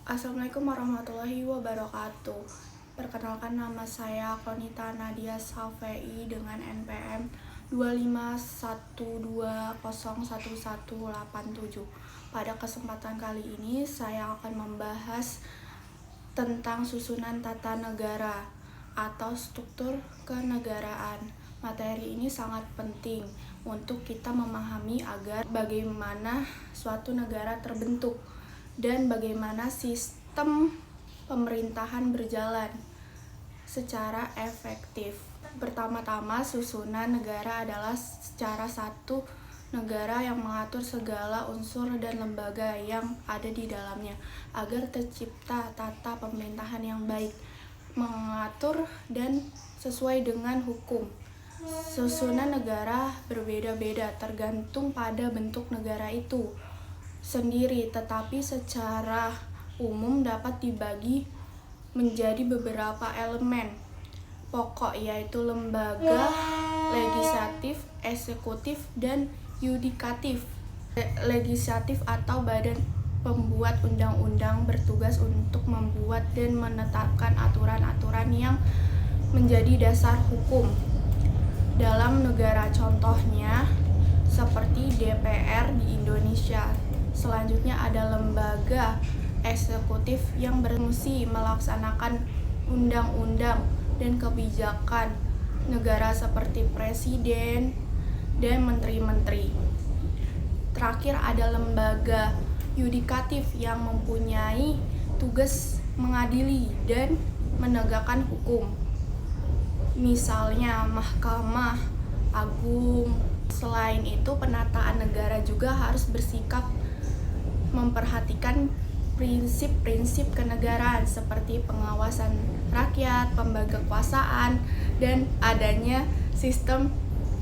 Assalamualaikum warahmatullahi wabarakatuh. Perkenalkan, nama saya Konita Nadia Safei dengan NPM 251201187. Pada kesempatan kali ini saya akan membahas tentang susunan tata negara atau struktur kenegaraan. Materi ini sangat penting untuk kita memahami agar bagaimana suatu negara terbentuk dan bagaimana sistem pemerintahan berjalan secara efektif. Pertama-tama, susunan negara adalah secara satu negara yang mengatur segala unsur dan lembaga yang ada di dalamnya agar tercipta tata pemerintahan yang baik, mengatur dan sesuai dengan hukum. Susunan negara berbeda-beda tergantung pada bentuk negara itu sendiri, tetapi secara umum dapat dibagi menjadi beberapa elemen pokok, yaitu lembaga legislatif, eksekutif, dan yudikatif. Legislatif atau badan pembuat undang-undang bertugas untuk membuat dan menetapkan aturan-aturan yang menjadi dasar hukum dalam negara, contohnya seperti DPR di Indonesia. Selanjutnya ada lembaga eksekutif yang berfungsi melaksanakan undang-undang dan kebijakan negara seperti presiden dan menteri-menteri. Terakhir ada lembaga yudikatif yang mempunyai tugas mengadili dan menegakkan hukum. Misalnya Mahkamah Agung. Selain itu, penataan negara juga harus bersikap memperhatikan prinsip-prinsip kenegaraan seperti pengawasan rakyat, pembagian kekuasaan, dan adanya sistem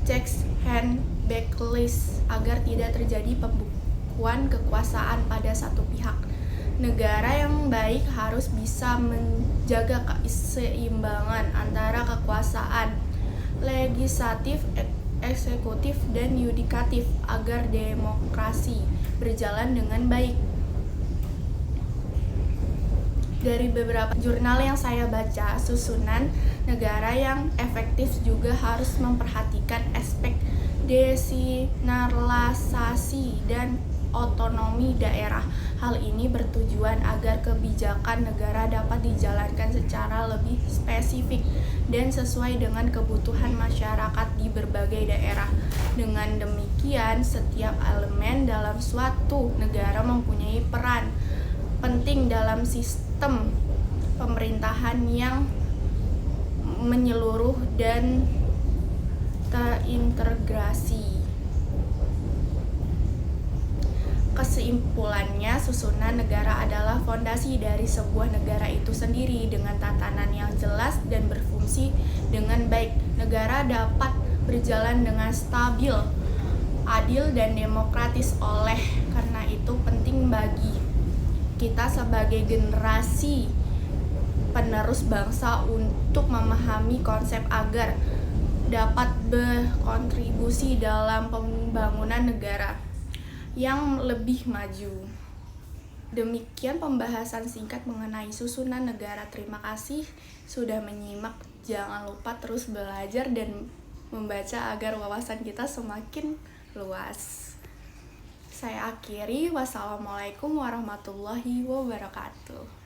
checks and balance agar tidak terjadi pembekuan kekuasaan pada satu pihak. Negara yang baik harus bisa menjaga keseimbangan antara kekuasaan legislatif, eksekutif, dan yudikatif agar demokrasi berjalan dengan baik. Dari beberapa jurnal yang saya baca, susunan negara yang efektif juga harus memperhatikan aspek desentralisasi dan otonomi daerah. Hal ini bertujuan agar kebijakan negara dapat dijalankan secara lebih spesifik dan sesuai dengan kebutuhan masyarakat di berbagai daerah. Dengan demikian, setiap elemen dalam suatu negara mempunyai peran penting dalam sistem pemerintahan yang menyeluruh dan terintegrasi. Kesimpulannya, susunan negara adalah fondasi dari sebuah negara itu sendiri. Dengan tatanan yang jelas dan berfungsi dengan baik, negara dapat berjalan dengan stabil, adil, dan demokratis. Oleh karena itu, penting bagi kita sebagai generasi penerus bangsa untuk memahami konsep agar dapat berkontribusi dalam pembangunan negara yang lebih maju. Demikian pembahasan singkat mengenai susunan negara. Terima kasih sudah menyimak. Jangan lupa terus belajar dan membaca agar wawasan kita semakin luas. Saya akhiri. Wassalamualaikum warahmatullahi wabarakatuh.